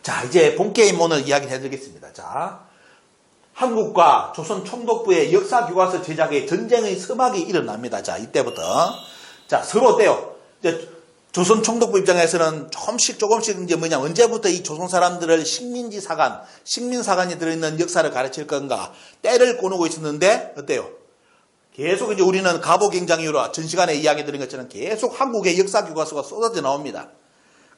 자, 이제 본 게임 오늘 이야기 해드리겠습니다. 자, 한국과 조선 총독부의 역사 교과서 제작에 전쟁의 서막이 일어납니다. 자, 이때부터. 자, 서로 어때요? 이제 조선 총독부 입장에서는 조금씩 이제 뭐냐, 언제부터 이 조선 사람들을 식민지 사관, 식민사관이 들어있는 역사를 가르칠 건가, 때를 꼬누고 있었는데, 어때요? 계속 이제 우리는 가보경장 이후로 전 시간에 이야기 드린 것처럼 계속 한국의 역사 교과서가 쏟아져 나옵니다.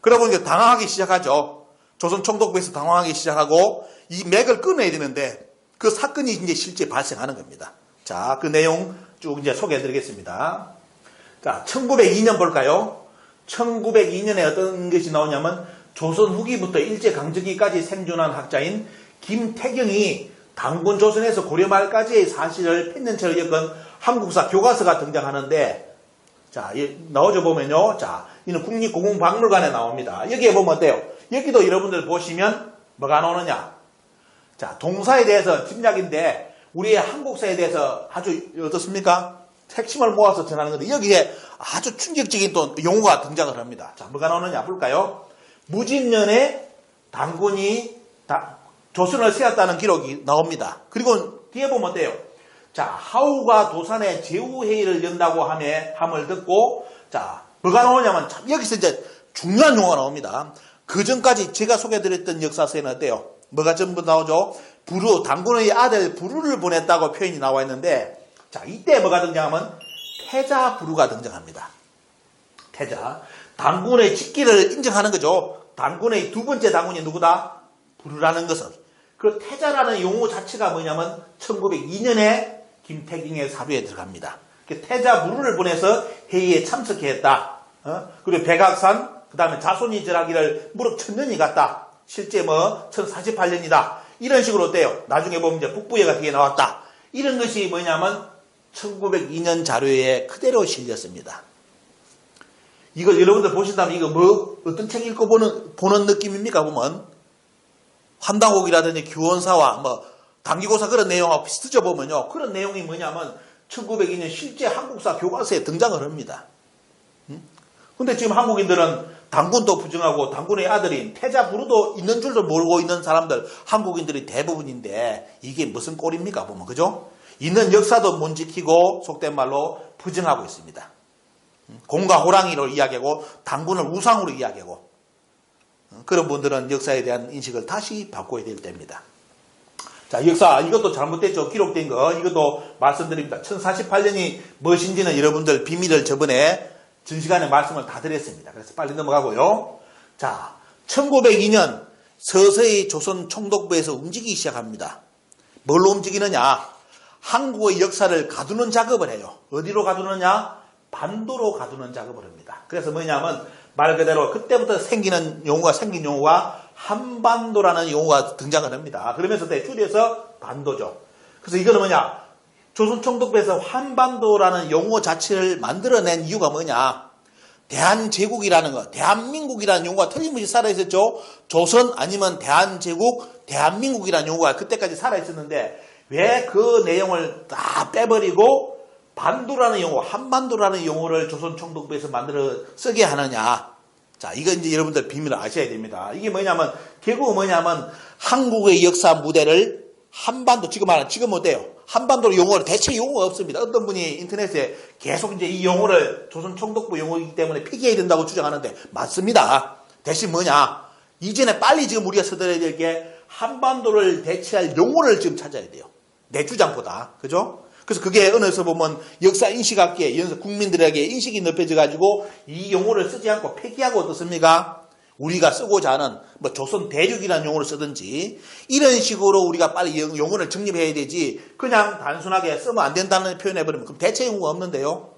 그러다 보니까 당황하기 시작하죠. 조선 총독부에서 당황하기 시작하고 이 맥을 끊어야 되는데 그 사건이 이제 실제 발생하는 겁니다. 자, 그 내용 쭉 이제 소개해 드리겠습니다. 자, 1902년 볼까요? 1902년에 어떤 것이 나오냐면 조선 후기부터 일제강점기까지 생존한 학자인 김태경이 당군 조선에서 고려 말까지의 사실을 펜년체로 엮은 한국사 교과서가 등장하는데, 자, 나오죠 보면요. 자, 이는 국립고궁박물관에 나옵니다. 여기에 보면 어때요? 여기도 여러분들 보시면 뭐가 나오느냐? 자, 동사에 대해서 짐작인데 우리의 한국사에 대해서 아주 어떻습니까? 핵심을 모아서 전하는 건데 여기에 아주 충격적인 또 용어가 등장을 합니다. 자, 뭐가 나오느냐 볼까요? 무진년에 당군이 조선을 세웠다는 기록이 나옵니다. 그리고 뒤에 보면 어때요? 자, 하우가 도산에 제후회의를 연다고 함을 듣고, 자, 뭐가 나오냐면 참 여기서 이제 중요한 용어가 나옵니다. 그 전까지 제가 소개해드렸던 역사서에는 어때요? 뭐가 전부 나오죠? 당군의 아들 부루를 보냈다고 표현이 나와 있는데, 자, 이때 뭐가 등장하면 태자 부루가 등장합니다. 태자. 당군의 직기를 인정하는 거죠. 당군의 두 번째 당군이 누구다? 부루라는 것은. 그 태자라는 용어 자체가 뭐냐면 1902년에 김태경의 사료에 들어갑니다. 태자 부루를 보내서 회의에 참석했다. 그리고 백악산, 그 다음에 자손이 절하기를 무릎 천년이 갔다. 실제 1048년이다. 이런 식으로 어때요? 나중에 보면 이제 북부예가 뒤에 나왔다. 이런 것이 뭐냐면 1902년 자료에 그대로 실렸습니다. 이걸 여러분들 보신다면 이거 어떤 책 읽고 보는 느낌입니까? 보면 환당옥이라든지 규원사와 당기고사 그런 내용하고 비슷하죠 보면요. 그런 내용이 뭐냐면 1902년 실제 한국사 교과서에 등장을 합니다. 근데 지금 한국인들은 당군도 부정하고 당군의 아들인 태자 부루도 있는 줄도 모르고 있는 사람들 한국인들이 대부분인데 이게 무슨 꼴입니까 보면 그죠? 있는 역사도 못 지키고 속된 말로 부정하고 있습니다. 공과 호랑이로 이야기하고 당군을 우상으로 이야기하고 그런 분들은 역사에 대한 인식을 다시 바꿔야 될 때입니다. 자, 역사 이것도 잘못됐죠. 기록된 거 이것도 말씀드립니다. 1048년이 무엇인지는 여러분들 비밀을 저번에 전 시간에 말씀을 다 드렸습니다. 그래서 빨리 넘어가고요. 자, 1902년 서서히 조선 총독부에서 움직이기 시작합니다. 뭘로 움직이느냐? 한국의 역사를 가두는 작업을 해요. 어디로 가두느냐? 반도로 가두는 작업을 합니다. 그래서 뭐냐면 말 그대로 그때부터 생긴 용어가 한반도라는 용어가 등장을 합니다. 그러면서 줄여서 반도죠. 그래서 이거는 뭐냐? 조선 총독부에서 한반도라는 용어 자체를 만들어낸 이유가 뭐냐? 대한제국이라는 거, 대한민국이라는 용어가 틀림없이 살아있었죠. 조선 아니면 대한제국, 대한민국이라는 용어가 그때까지 살아있었는데 왜 그 내용을 다 빼버리고 반도라는 용어, 한반도라는 용어를 조선 총독부에서 만들어 쓰게 하느냐? 자, 이거 이제 여러분들 비밀을 아셔야 됩니다. 이게 뭐냐면 결국 뭐냐면 한국의 역사 무대를 한반도 지금 어때요? 한반도 용어를 대체 용어가 없습니다. 어떤 분이 인터넷에 계속 이제 이 용어를 조선 총독부 용어이기 때문에 폐기해야 된다고 주장하는데 맞습니다. 대신 뭐냐? 이전에 빨리 지금 우리가 써드려야 될 게 한반도를 대체할 용어를 지금 찾아야 돼요. 내 주장보다. 그죠? 그래서 그게 어느서 보면 역사 인식학계, 국민들에게 인식이 넓혀져 가지고 이 용어를 쓰지 않고 폐기하고 어떻습니까? 우리가 쓰고자 하는 조선 대륙이라는 용어를 쓰든지 이런 식으로 우리가 빨리 용어를 정립해야 되지 그냥 단순하게 쓰면 안 된다는 표현해버리면 그럼 대체 용어가 없는데요.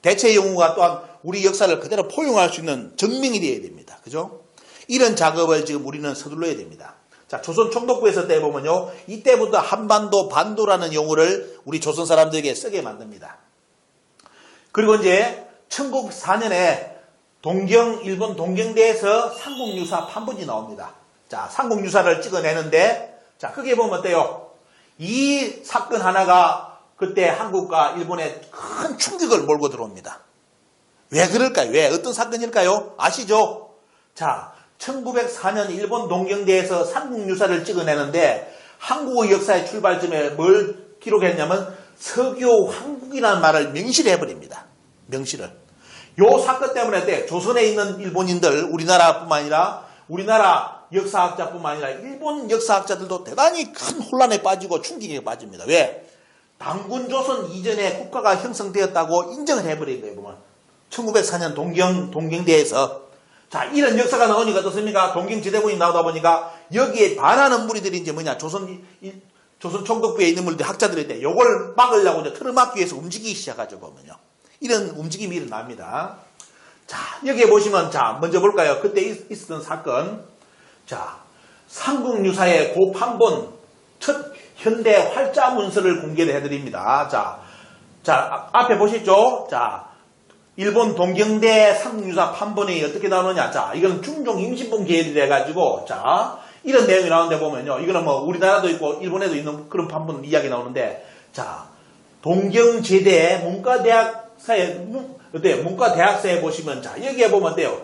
대체 용어가 또한 우리 역사를 그대로 포용할 수 있는 증명이 되어야 됩니다. 그죠? 이런 작업을 지금 우리는 서둘러야 됩니다. 자, 조선 총독부에서 때 보면요. 이때부터 한반도, 반도라는 용어를 우리 조선 사람들에게 쓰게 만듭니다. 그리고 이제 1904년에 일본 동경대에서 삼국유사 판본이 나옵니다. 자, 삼국유사를 찍어내는데, 자, 크게 보면 어때요? 이 사건 하나가 그때 한국과 일본에 큰 충격을 몰고 들어옵니다. 왜 그럴까요? 왜? 어떤 사건일까요? 아시죠? 자, 1904년 일본 동경대에서 삼국유사를 찍어내는데 한국의 역사의 출발점에 뭘 기록했냐면 석유 황국이라는 말을 명시를 해버립니다. 명시를. 요 사건 때문에 조선에 있는 일본인들, 우리나라뿐만 아니라 우리나라 역사학자뿐만 아니라 일본 역사학자들도 대단히 큰 혼란에 빠지고 충격에 빠집니다. 왜? 단군조선 이전에 국가가 형성되었다고 인정을 해버린 거예요. 보면 1904년 동경대에서 자 이런 역사가 나오니까 어떻습니까? 동경지대군이 나오다 보니까 여기에 반하는 무리들이 이제 뭐냐 조선 총독부에 있는 무리들 학자들인데 요걸 막으려고 이제 틀을 막기 위해서 움직이기 시작하죠. 보면요. 이런 움직임이 일어납니다. 자 여기에 보시면 자 먼저 볼까요? 그때 있었던 사건. 자 삼국유사의 고판본 첫 현대 활자 문서를 공개를 해드립니다. 자 앞에 보시죠. 자 일본 동경대 삼국유사 판본이 어떻게 나오느냐. 자 이건 중종 임신본 계열이라 해가지고 자 이런 내용이 나오는데 보면요. 이거는 뭐 우리나라도 있고 일본에도 있는 그런 판본 이야기 나오는데 자 동경제대 문과대학사에 어때요? 문과대학사에 보시면 자 여기에 보면 어때요?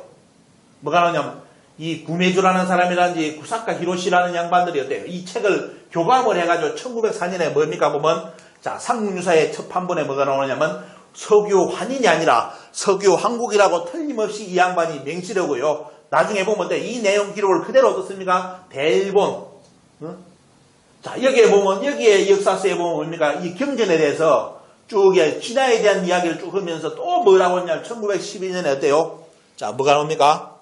뭐가 나오냐면 이 구매주라는 사람이라든지 구사카 히로시라는 양반들이 어때요? 이 책을 교감을 해가지고 1904년에 뭡니까 보면 자 삼국유사의 첫 판본에 뭐가 나오냐면 석유 환인이 아니라 석유 한국이라고 틀림없이 이 양반이 명시하고요. 나중에 보면 이 내용 기록을 그대로 어떻습니까? 대일본. 자 여기에 보면 여기에 역사서에 보면 뭡니까? 이 경전에 대해서 쭉 진화에 대한 이야기를 쭉 하면서 또 뭐라고 했냐면 1912년에 어때요? 자 뭐가 나옵니까?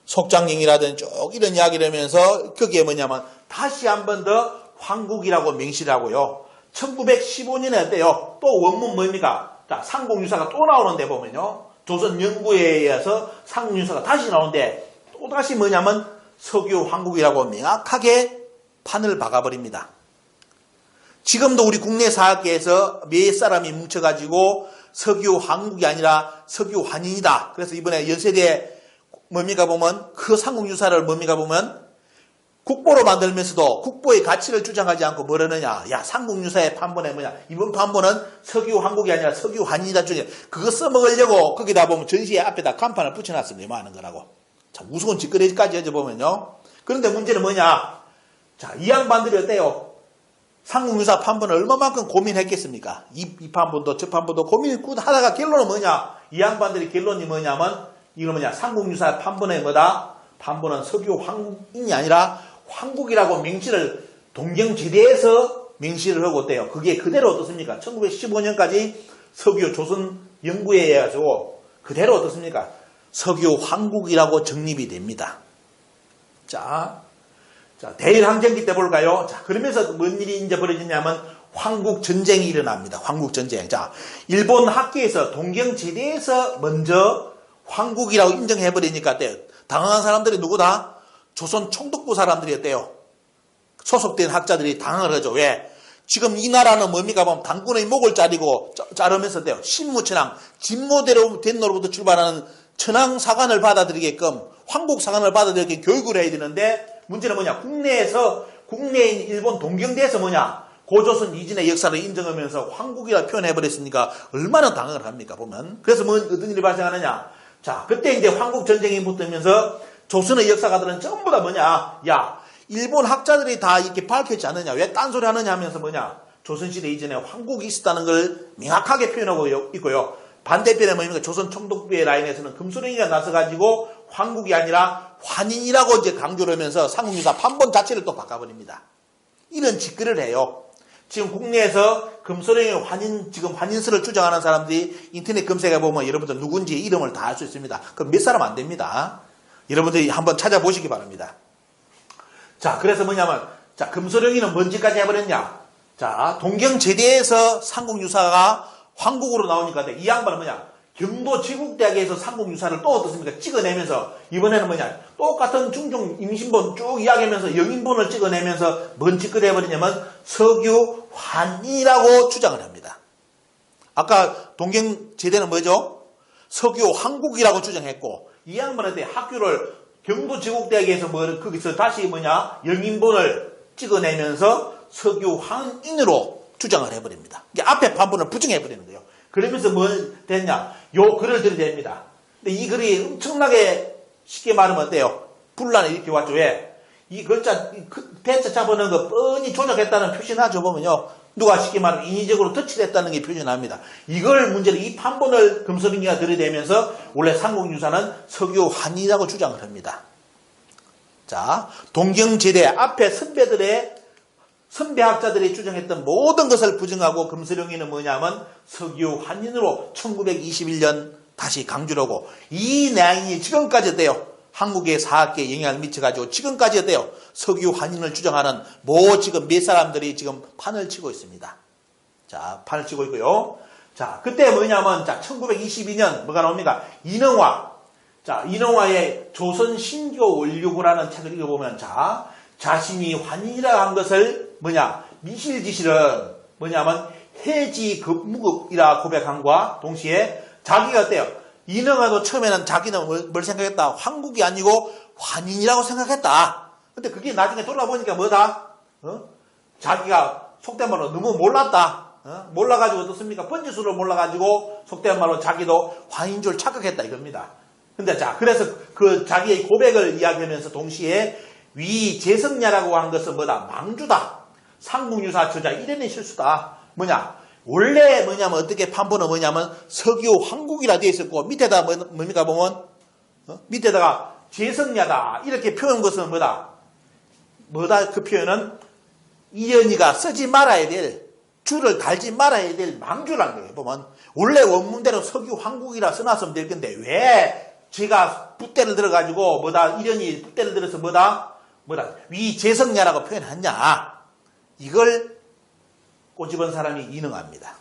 속장경이라든지 쭉 이런 이야기를 하면서 거기에 뭐냐면 다시 한 번 더 황국이라고 명시를 하고요. 1915년에 어때요? 또 원문 뭡니까? 자, 삼국유사가 또 나오는데 보면요. 조선연구에 의해서 삼국유사가 다시 나오는데 또 다시 뭐냐면 석유 황국이라고 명확하게 판을 박아버립니다. 지금도 우리 국내 사학계에서 몇 사람이 뭉쳐가지고 석유 황국이 아니라 석유 환인이다. 그래서 이번에 연세대 뭡니까 보면 그 삼국유사를 뭡니까 보면 국보로 만들면서도 국보의 가치를 주장하지 않고 뭐라느냐. 야 삼국유사의 판본에 뭐냐. 이번 판본은 석유 황국이 아니라 석유 환인이다. 중에 그거 써먹으려고 거기다 보면 전시회 앞에다 간판을 붙여놨습니다. 이만한 거라고. 자 무서운 짓거리까지 해줘보면요. 그런데 문제는 뭐냐. 자 이 양반들이 어때요? 삼국유사 판본을 얼마만큼 고민했겠습니까? 이 판본도 저 판본도 고민을 하다가 결론은 뭐냐. 이 양반들이 결론이 뭐냐면 이거 뭐냐. 삼국유사 판본의 뭐다? 판본은 석유 황인이 아니라 황국이라고 명시를 동경지대에서 명시를 하고 어때요? 그게 그대로 어떻습니까? 1915년까지 석유 조선 연구에 의해가지고 그대로 어떻습니까? 석유 황국이라고 정립이 됩니다. 자 대일항쟁기 때 볼까요? 자, 그러면서 뭔 일이 이제 벌어지냐면 황국 전쟁이 일어납니다. 황국 전쟁. 자, 일본 학계에서 동경지대에서 먼저 황국이라고 인정해버리니까 어때요? 당황한 사람들이 누구다? 조선 총독부 사람들이었대요. 소속된 학자들이 당황을 하죠. 왜? 지금 이 나라는 뭡니까? 보면 당군의 목을 자르면서 돼요. 신무천황, 진모대로 된 노로부터 출발하는 천황 사관을 받아들이게끔, 황국 사관을 받아들이게끔 교육을 해야 되는데, 문제는 뭐냐? 국내인 일본 동경대에서 뭐냐? 고조선 이진의 역사를 인정하면서 황국이라 표현해버렸으니까 얼마나 당황을 합니까? 보면. 그래서 어떤 일이 발생하느냐? 자, 그때 이제 황국 전쟁이 붙으면서 조선의 역사가들은 전부 다 뭐냐? 야, 일본 학자들이 다 이렇게 밝혔지 않느냐? 왜 딴소리 하느냐 하면서 뭐냐? 조선시대 이전에 황국이 있었다는 걸 명확하게 표현하고 있고요. 반대편에 뭡니까? 조선 총독부의 라인에서는 금소령이가 나서가지고 황국이 아니라 환인이라고 이제 강조를 하면서 삼국유사 판본 자체를 또 바꿔버립니다. 이런 짓거리를 해요. 지금 국내에서 금소령의 지금 환인설을 주장하는 사람들이 인터넷 검색해보면 여러분들 누군지 이름을 다 알 수 있습니다. 그럼 몇 사람 안 됩니다. 여러분들이 한번 찾아보시기 바랍니다. 자, 그래서 뭐냐면, 자, 금소령이는 뭔 짓까지 해버렸냐? 자, 동경제대에서 삼국유사가 황국으로 나오니까 이 양반은 뭐냐? 경도 제국대학에서 삼국유사를 또 어떻습니까? 찍어내면서 이번에는 뭐냐? 똑같은 중종 임신본 쭉 이야기하면서 영인본을 찍어내면서 뭔 짓거리 해버리냐면 석유 환인이라고 주장을 합니다. 아까 동경제대는 뭐죠? 석유 황국이라고 주장했고 이 양반한테 학교를 경도 제국대학에서 거기서 다시 뭐냐? 영인본을 찍어내면서 석유 환인으로 주장을 해버립니다. 이게 앞에 판본을 부정해버리는 거예요. 그러면서 뭘 됐냐? 요 글을 들이댑니다. 근데 이 글이 엄청나게 쉽게 말하면 어때요? 분란을 일으켜왔죠. 왜? 이 글자, 대자 잡아놓은 거 뻔히 조작했다는 표시나죠. 보면요. 누가 쉽게 말하면 인위적으로 터치했다는 게 표시납니다. 이걸 문제로 이 판본을 금서빙기가 들이대면서 원래 삼국유사는 석유 환인이라고 주장을 합니다. 자, 동경제대 앞에 선배학자들이 주장했던 모든 것을 부정하고 금서룡이는 뭐냐면 석유 환인으로 1921년 다시 강조를 하고 이 내용이 지금까지 돼요. 한국의 사학계에 영향을 미쳐가지고 지금까지 돼요. 석유 환인을 주장하는 지금 몇 사람들이 지금 판을 치고 있습니다. 자, 판을 치고 있고요. 자, 그때 뭐냐면, 자, 1922년 뭐가 나옵니까? 이능화. 자, 이능화의 조선 신교 원류구라는 책을 읽어보면, 자, 자신이 환인이라고 한 것을 미실지실은 뭐냐면 해지급무급이라 고백함과 동시에 자기가 어때요? 이능화도 처음에는 자기는 뭘 생각했다? 황국이 아니고 환인이라고 생각했다. 근데 그게 나중에 돌아보니까 뭐다? 자기가 속된 말로 너무 몰랐다. 몰라가지고 어떻습니까? 번지수를 몰라가지고 속된 말로 자기도 환인 줄 착각했다 이겁니다. 근데 자, 그래서 그 자기의 고백을 이야기하면서 동시에 위재성야라고 한 것은 뭐다? 망주다. 삼국유사 저자 이련의 실수다. 원래 어떻게 판본은 석유 황국이라 되어 있었고, 밑에다 뭡니까 보면, 밑에다가 재성야다. 이렇게 표현한 것은 뭐다? 그 표현은 이련이가 쓰지 말아야 될, 줄을 달지 말아야 될 망주라는 거예요. 보면, 원래 원문대로 석유 황국이라 써놨으면 될 건데, 왜 제가 붓대를 들어가지고, 이련이 붓대를 들어서 위재성야라고 표현했냐? 이걸 꼬집은 사람이 이능화입니다.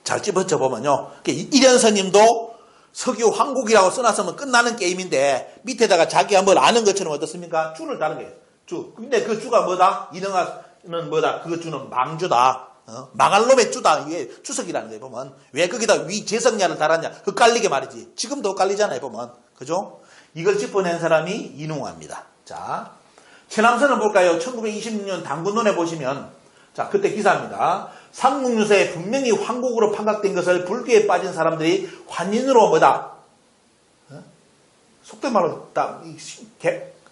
잘 집어쳐보면요. 이련서님도 석유 황국이라고 써놨으면 끝나는 게임인데 밑에다가 자기가 뭘 아는 것처럼 어떻습니까? 주를 다는 거예요. 주. 근데 그 주가 뭐다? 이능화는 뭐다? 그 주는 망주다. 망할 놈의 주다. 이게 주석이라는 거예요. 보면. 왜 거기다 위재성야를 달았냐? 헷갈리게 말이지. 지금도 헷갈리잖아요. 보면. 그죠? 이걸 짚어낸 사람이 이능화입니다. 자, 최남선은 볼까요? 1926년 당군론에 보시면, 자, 그때 기사입니다. 삼국유사에 분명히 황국으로 판각된 것을 불교에 빠진 사람들이 환인으로 속된 말로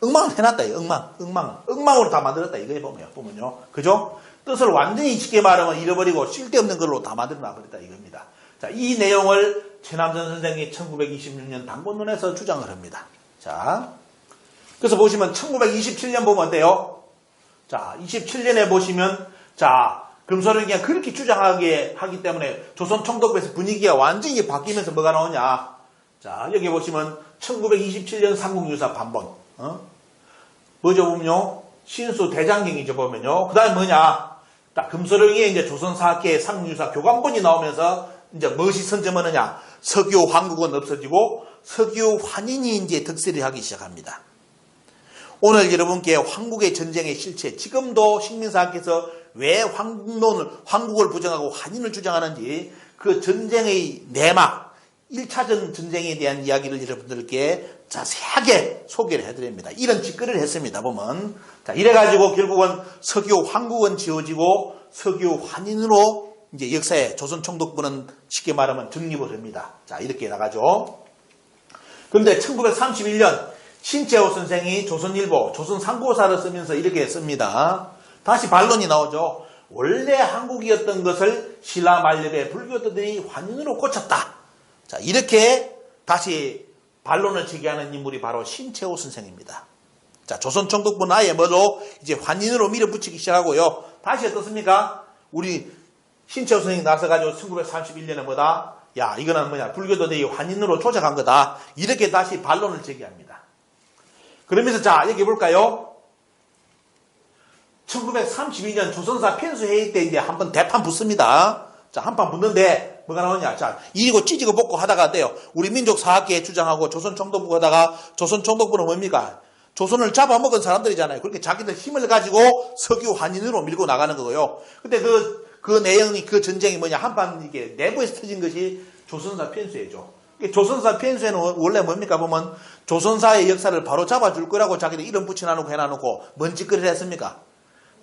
엉망을 해놨다. 엉망으로 다 만들었다. 이거에 보면요. 그죠? 뜻을 완전히 쉽게 말하면 잃어버리고 쓸데없는 걸로 다 만들어 놔버렸다. 이겁니다. 자, 이 내용을 최남선 선생이 1926년 당군론에서 주장을 합니다. 자, 그래서 보시면 1927년 보면 어때요? 자, 27년에 보시면, 자, 금서룡이가 그렇게 주장하게 하기 때문에 조선 총독부에서 분위기가 완전히 바뀌면서 뭐가 나오냐? 자, 여기 보시면 1927년 삼국유사 판본. 뭐죠, 보면요? 신수 대장경이죠, 보면요. 그 다음에 뭐냐? 딱 금서룡이 이제 조선사학계의 삼국유사 교감본이 나오면서 이제 무엇이 선점하느냐? 석유 황국은 없어지고 석유 환인이 이제 득세를 하기 시작합니다. 오늘 여러분께 황국의 전쟁의 실체, 지금도 식민사학에서 왜 황국을 부정하고 환인을 주장하는지 그 전쟁의 내막, 1차전 전쟁에 대한 이야기를 여러분들께 자세하게 소개를 해드립니다. 이런 짓거리를 했습니다. 보면. 자, 이래가지고 결국은 석유 황국은 지어지고 석유 환인으로 이제 역사에 조선 총독부는 쉽게 말하면 정립을 합니다. 자, 이렇게 나가죠. 그런데 1931년 신채호 선생이 조선일보, 조선상고사를 쓰면서 이렇게 씁니다. 다시 반론이 나오죠. 원래 한국이었던 것을 신라 만렙의 불교도들이 환인으로 고쳤다. 자, 이렇게 다시 반론을 제기하는 인물이 바로 신채호 선생입니다. 자, 조선 총독부는 아예 이제 환인으로 밀어붙이기 시작하고요. 다시 어떻습니까? 우리 신채호 선생이 나서가지고 1931년에 야, 이거는 불교도들이 환인으로 조작한 거다. 이렇게 다시 반론을 제기합니다. 그러면서 자, 여기 볼까요? 1932년 조선사 편수회의 때 이제 한번 대판 붙습니다. 자, 한판 붙는데 뭐가 나오냐? 자, 이리고 찌지고 볶고 하다가 돼요. 우리 민족사학계 주장하고 조선 총독부 하다가 조선 총독부는 뭡니까? 조선을 잡아먹은 사람들이잖아요. 그렇게 자기들 힘을 가지고 석유 환인으로 밀고 나가는 거고요. 근데 그 내용이 그 전쟁이 한판 이게 내부에서 터진 것이 조선사 편수회죠. 조선사 편수회는 원래 뭡니까 보면 조선사의 역사를 바로 잡아줄 거라고 자기들 이름 붙여놔놓고 해놔놓고 뭔 짓거리를 했습니까?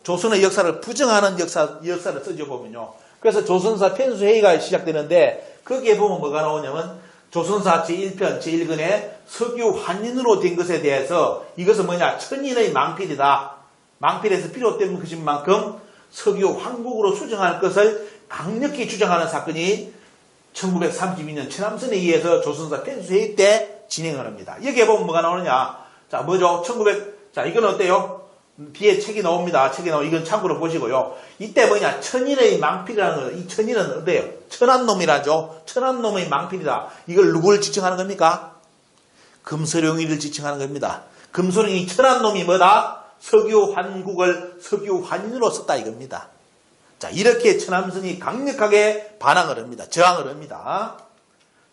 조선의 역사를 부정하는 역사를 써줘 보면요. 그래서 조선사 편수회의가 시작되는데 거기에 보면 뭐가 나오냐면 조선사 제1편 제1근에 석유 환인으로 된 것에 대해서 이것은 뭐냐? 천인의 망필이다. 망필에서 비롯된 것인 만큼 석유 황국으로 수정할 것을 강력히 주장하는 사건이 1932년 천암선에 의해서 조선사 펜수회의 때 진행을 합니다. 여기에 보면 뭐가 나오느냐? 자, 뭐죠? 자, 이건 어때요? 뒤에 책이 나옵니다. 이건 참고로 보시고요. 이때 뭐냐? 천인의 망필이라는 거예요. 이 천인은 어때요? 천한 놈이라죠. 천한 놈의 망필이다. 이걸 누굴 지칭하는 겁니까? 금소룡이를 지칭하는 겁니다. 금소룡이 천한 놈이 뭐다? 석유 환국을 석유 환인으로 썼다 이겁니다. 자, 이렇게 천암선이 강력하게 반항을 합니다. 저항을 합니다.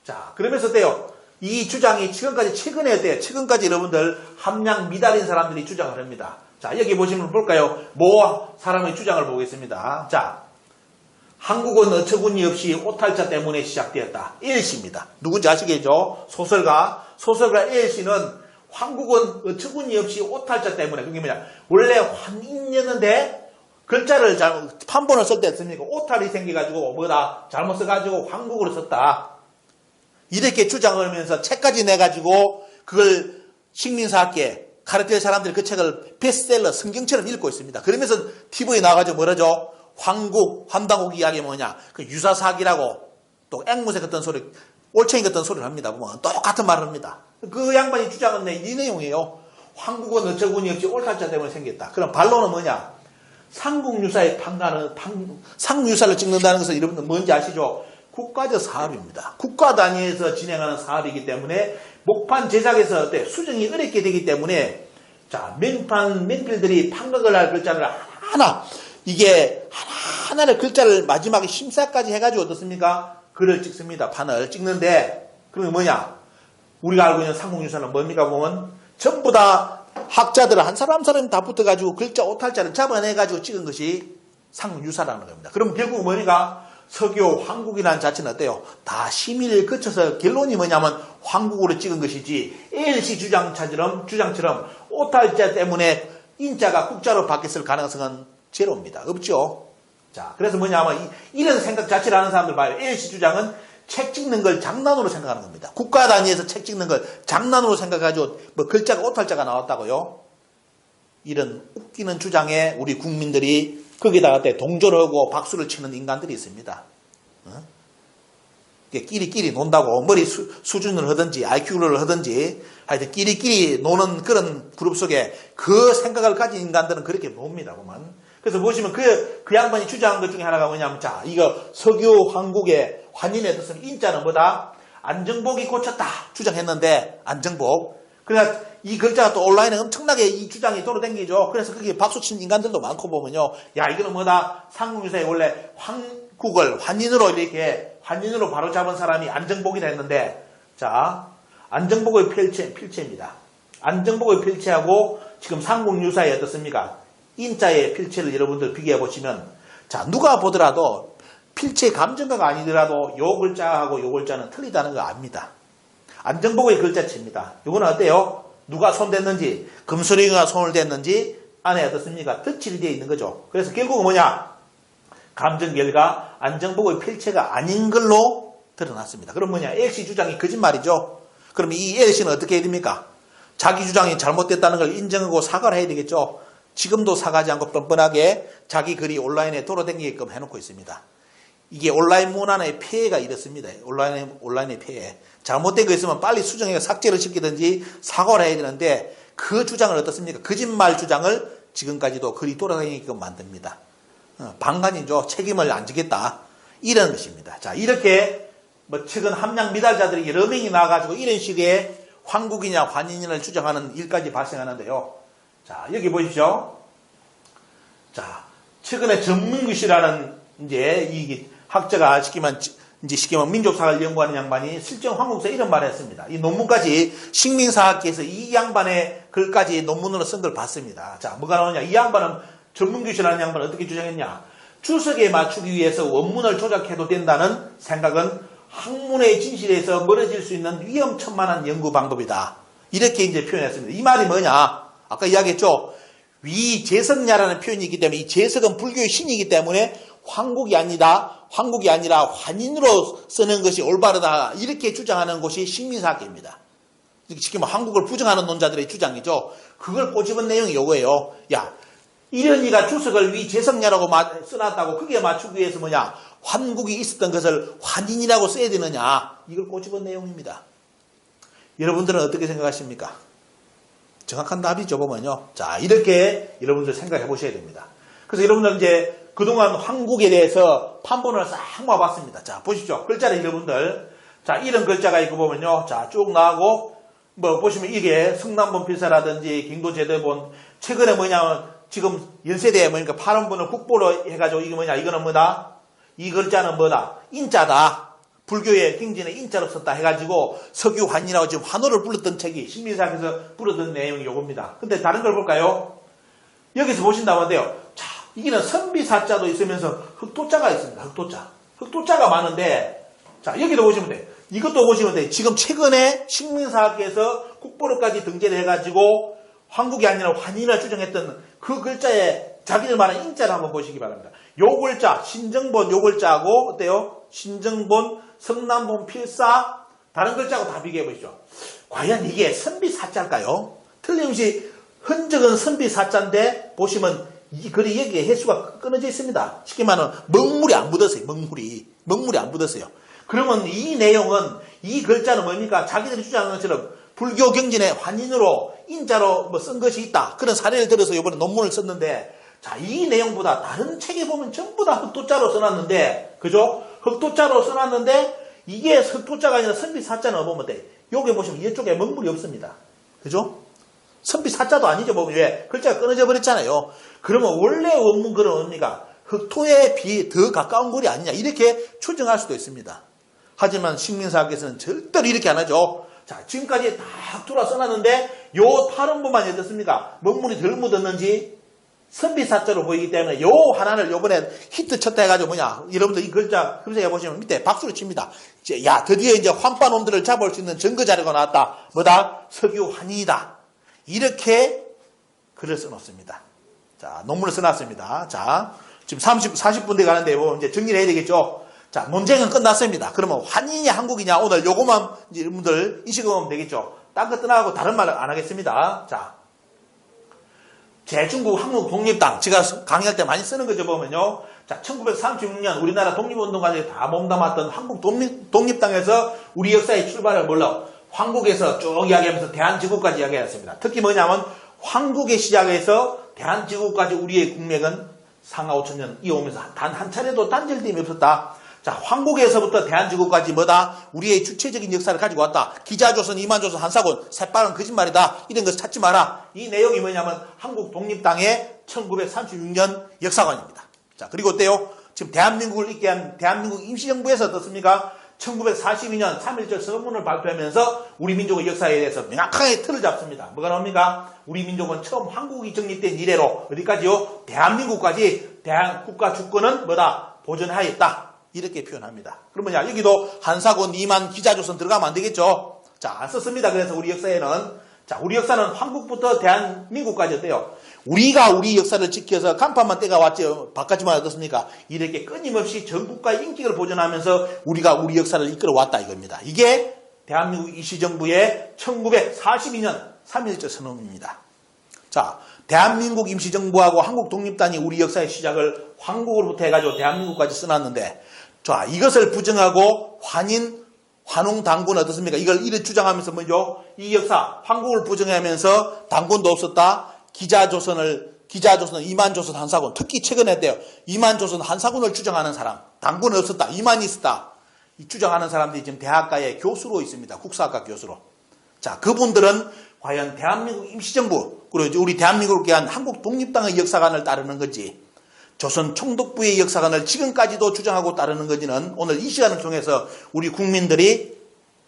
자, 그러면서 어때요? 이 주장이 최근에 어때요? 최근까지 여러분들 함량 미달인 사람들이 주장을 합니다. 자, 여기 보시면 볼까요? 사람의 주장을 보겠습니다. 자, 한국은 어처구니 없이 오탈자 때문에 시작되었다. L씨입니다. 누군지 아시겠죠? 소설가 L씨는 한국은 어처구니 없이 오탈자 때문에, 그게 뭐냐? 원래 환인이었는데 글자를 판본을 쓸 때 했습니까? 오탈이 생겨가지고 잘못 써가지고 한국으로 썼다. 이렇게 주장을 하면서 책까지 내가지고 그걸 식민사학계 가르칠 사람들이 그 책을 베스트셀러 성경처럼 읽고 있습니다. 그러면서 TV에 나가지고 뭐라죠? 환당국 이야기 뭐냐? 그 유사사학이라고 또 앵무새 같은 소리, 올챙이 같은 소리를 합니다. 보면 똑같은 말을 합니다. 그 양반이 주장은 이 내용이에요. 한국은 어처구니 없이 오탈자 때문에 생겼다. 그럼 반론은 뭐냐? 상국유사의 상유사를 찍는다는 것은 여러분들 뭔지 아시죠? 국가적 사업입니다. 국가 단위에서 진행하는 사업이기 때문에 목판 제작에서 수정이 어렵게 되기 때문에 자, 맨필들이 판각을 할 글자를 하나를 글자를 마지막에 심사까지 해가지고 어떻습니까? 글을 찍습니다. 판을 찍는데 그러면 뭐냐? 우리가 알고 있는 상국유사는 뭡니까 보면 전부 다 학자들 한 사람 다 붙어가지고 글자 오탈자를 잡아내가지고 찍은 것이 상국유사라는 겁니다. 그럼 결국 뭐니까? 석유 황국이라는 자체는 어때요? 다 심의를 거쳐서 결론이 뭐냐면 황국으로 찍은 것이지 L씨 주장처럼 오탈자 때문에 인자가 국자로 바뀌었을 가능성은 제로입니다. 없죠. 자, 그래서 뭐냐면 이런 생각 자체를 하는 사람들 봐요. L씨 주장은 책 찍는 걸 장난으로 생각하는 겁니다. 국가 단위에서 책 찍는 걸 장난으로 생각해가지고 글자가 오탈자가 나왔다고요? 이런 웃기는 주장에 우리 국민들이 거기다가 동조를 하고 박수를 치는 인간들이 있습니다. 끼리끼리 논다고 머리 수준을 하든지 IQ를 하든지 하여튼 끼리끼리 노는 그런 그룹 속에 그 생각을 가진 인간들은 그렇게 놉니다. 보면. 그래서 보시면 그 양반이 주장한 것 중에 하나가 뭐냐면 자, 이거 석유 황국의 환인에 뜻은 인자는 뭐다? 안정복이 고쳤다 주장했는데 안정복. 그러니까 이 글자가 또 온라인에 엄청나게 이 주장이 돌아다니죠. 그래서 거기에 박수 치는 인간들도 많고 보면요. 야, 이거는 뭐다? 상국유사에 원래 황국을 환인으로 바로 잡은 사람이 안정복이라 했는데, 자, 안정복의 필체입니다. 안정복의 필체하고 지금 상국유사에 어떻습니까? 인자의 필체를 여러분들 비교해 보시면, 자, 누가 보더라도 필체 감정가가 아니더라도 요 글자하고 요 글자는 틀리다는 거 압니다. 안정복의 글자체입니다. 이거는 어때요? 누가 손댔는지, 금소리가 손을 댔는지 안에 어떻습니까? 덧칠이 되어 있는 거죠. 그래서 결국은 뭐냐? 감정결과 안정복의 필체가 아닌 걸로 드러났습니다. 그럼 뭐냐? L씨 주장이 거짓말이죠. 그럼 이 L씨는 어떻게 해야 됩니까? 자기 주장이 잘못됐다는 걸 인정하고 사과를 해야 되겠죠. 지금도 사과하지 않고 뻔뻔하게 자기 글이 온라인에 돌아다니게끔 해놓고 있습니다. 이게 온라인 문화의 폐해가 이렇습니다. 온라인의 폐해. 잘못된 거 있으면 빨리 수정해서 삭제를 시키든지 사과를 해야 되는데 그 주장을 어떻습니까? 거짓말 주장을 지금까지도 글이 돌아다니게끔 만듭니다. 방관이죠. 책임을 안 지겠다. 이런 것입니다. 자, 이렇게 최근 함량 미달자들이 여러 명이 나와가지고 이런 식의 황국이냐 환인을 주장하는 일까지 발생하는데요. 자, 여기 보십시오. 자, 최근에 전문규씨라는 이제 이 학자가 시키면 민족사를 연구하는 양반이 실정 황국사 이런 말을 했습니다. 이 논문까지 식민사학계에서 이 양반의 글까지 논문으로 쓴 걸 봤습니다. 자, 뭐가 나오냐? 이 양반은 전문규씨라는 양반은 어떻게 주장했냐? 주석에 맞추기 위해서 원문을 조작해도 된다는 생각은 학문의 진실에서 멀어질 수 있는 위험천만한 연구 방법이다. 이렇게 이제 표현했습니다. 이 말이 뭐냐? 아까 이야기했죠. 위재석야라는 표현이 있기 때문에 이 재석은 불교의 신이기 때문에 황국이 아니라 환인으로 쓰는 것이 올바르다. 이렇게 주장하는 곳이 식민사학계입니다. 쉽게 말하면 한국을 부정하는 논자들의 주장이죠. 그걸 꼬집은 내용이 요거예요. 야, 이련이가 주석을 위재성야라고 써놨다고 거기에 맞추기 위해서 뭐냐? 환국이 있었던 것을 환인이라고 써야 되느냐? 이걸 꼬집은 내용입니다. 여러분들은 어떻게 생각하십니까? 정확한 답이죠, 보면요. 자, 이렇게 여러분들 생각해 보셔야 됩니다. 그래서 여러분들 이제 그동안 한국에 대해서 판본을 싹 모아봤습니다. 자, 보십시오. 글자를 여러분들. 자, 이런 글자가 있고 보면요. 자, 쭉 나가고, 뭐, 보시면 이게 성남본 필사라든지 경도제도본, 최근에 뭐냐면 지금 연세대에 뭐니까 파란본을 국보로 해가지고 이게 뭐냐, 이거는 뭐다? 이 글자는 뭐다? 인자다. 불교의 경전에 인자로 썼다 해가지고 석유환이라고 지금 환호를 불렀던 책이 식민사학에서 불렀던 내용이 요겁니다. 근데 다른 걸 볼까요? 여기서 보신다면 돼요. 자, 이게는 선비사자도 있으면서 흑토자가 있습니다. 흑토자. 흑토자가 많은데, 자, 여기도 보시면 돼. 이것도 보시면 돼. 지금 최근에 식민사학에서 국보로까지 등재를 해가지고 한국이 아니라 환인을 주장했던 그 글자에 자기들 말하는 인자를 한번 보시기 바랍니다. 요 글자, 신정본 요 글자하고 어때요? 신정본, 성남본, 필사, 다른 글자하고 다 비교해 보시죠. 과연 이게 선비사자일까요? 틀림없이 흔적은 선비사자인데 보시면 이 글이 여기에 해수가 끊어져 있습니다. 쉽게 말하면 먹물이 안 묻었어요. 먹물이 안 묻었어요. 그러면 이 내용은, 이 글자는 뭡니까? 자기들이 주장하는 것처럼 불교 경전에 환인으로 인자로 뭐 쓴 것이 있다. 그런 사례를 들어서 이번에 논문을 썼는데, 자, 이 내용보다 다른 책에 보면 전부 다 흑토자로 써놨는데, 그죠? 흑토자로 써놨는데, 이게 흑토자가 아니라 선비사자는 보면 돼. 여기 보시면 이쪽에 먹물이 없습니다. 그죠? 선비사자도 아니죠. 보면 왜? 글자가 끊어져 버렸잖아요. 그러면 원래 원문 글은 뭡니까? 흑토에 비해 더 가까운 글이 아니냐. 이렇게 추정할 수도 있습니다. 하지만 식민사학에서는 절대로 이렇게 안 하죠. 자, 지금까지 다 흑토라 써놨는데, 요 파른부만 어떻습니까? 먹물이 덜 묻었는지, 선비사자로 보이기 때문에 요 하나를 요번에 히트 쳤다 해가지고 뭐냐, 여러분들 이 글자 검색해 보시면 밑에 박수를 칩니다. 야, 드디어 이제 환빠놈들을 잡을 수 있는 증거 자료가 나왔다. 뭐다? 석유환인이다. 이렇게 글을 써놓습니다. 자, 논문을 써놨습니다. 자, 지금 40분 돼 가는데 뭐 이제 정리를 해야 되겠죠. 자, 논쟁은 끝났습니다. 그러면 환인이 한국이냐? 오늘 요거만 이제 여러분들 인식하면 되겠죠. 딴 거 떠나고 다른 말 안 하겠습니다. 자. 제중국 한국 독립당, 제가 강의할 때 많이 쓰는 거죠, 보면요. 자, 1936년 우리나라 독립운동가들이 다 몸담았던 한국 독립당에서 우리 역사의 출발을 몰라 황국에서 쭉 이야기하면서 대한제국까지 이야기했습니다. 특히 뭐냐면 황국의 시작에서 대한제국까지 우리의 국맥은 상하 5천년 이어오면서 단 한 차례도 단절됨이 없었다. 자, 황국에서부터 대한제국까지 뭐다? 우리의 주체적인 역사를 가지고 왔다. 기자조선, 이만조선, 한사군, 새빨간 거짓말이다. 이런 것을 찾지 마라. 이 내용이 뭐냐면 한국 독립당의 1936년 역사관입니다. 자, 그리고 어때요? 지금 대한민국을 있게 한 대한민국 임시정부에서 어떻습니까? 1942년 3.1절 서문을 발표하면서 우리 민족의 역사에 대해서 명확하게 틀을 잡습니다. 뭐가 나옵니까? 우리 민족은 처음 한국이 정립된 이래로 어디까지요? 대한민국까지 대한 국가 주권은 뭐다? 보존하였다. 이렇게 표현합니다. 그러면 여기도 한사군, 이만, 기자조선 들어가면 안 되겠죠? 자, 안 썼습니다. 그래서 우리 역사에는. 자, 우리 역사는 한국부터 대한민국까지 어때요? 우리가 우리 역사를 지켜서 간판만 떼가 왔죠. 바깥지만 어떻습니까? 이렇게 끊임없이 전국가의 인격을 보존하면서 우리가 우리 역사를 이끌어 왔다 이겁니다. 이게 대한민국 임시정부의 1942년 3.1절 선언입니다. 자, 대한민국 임시정부하고 한국 독립당이 우리 역사의 시작을 황국으로부터 해가지고 대한민국까지 써놨는데, 자, 이것을 부정하고 환웅당군 어떻습니까? 이를 주장하면서 뭐죠? 이 역사, 황국을 부정하면서 당군도 없었다. 기자조선, 이만조선, 한사군. 특히 최근에 했대요. 이만조선, 한사군을 주장하는 사람. 당군은 없었다. 이만이 있었다. 이 주장하는 사람들이 지금 대학가의 교수로 있습니다. 국사학과 교수로. 자, 그분들은 과연 대한민국 임시정부, 그리고 우리 대한민국을 위한 한국 독립당의 역사관을 따르는 건지, 조선 총독부의 역사관을 지금까지도 주장하고 따르는 건지는 오늘 이 시간을 통해서 우리 국민들이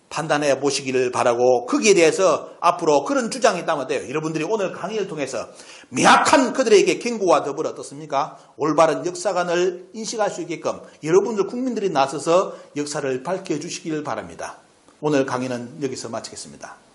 판단해 보시기를 바라고, 거기에 대해서 앞으로 그런 주장이 있다면 어때요? 여러분들이 오늘 강의를 통해서 명확한 그들에게 경고와 더불어 어떻습니까? 올바른 역사관을 인식할 수 있게끔 여러분들 국민들이 나서서 역사를 밝혀주시기를 바랍니다. 오늘 강의는 여기서 마치겠습니다.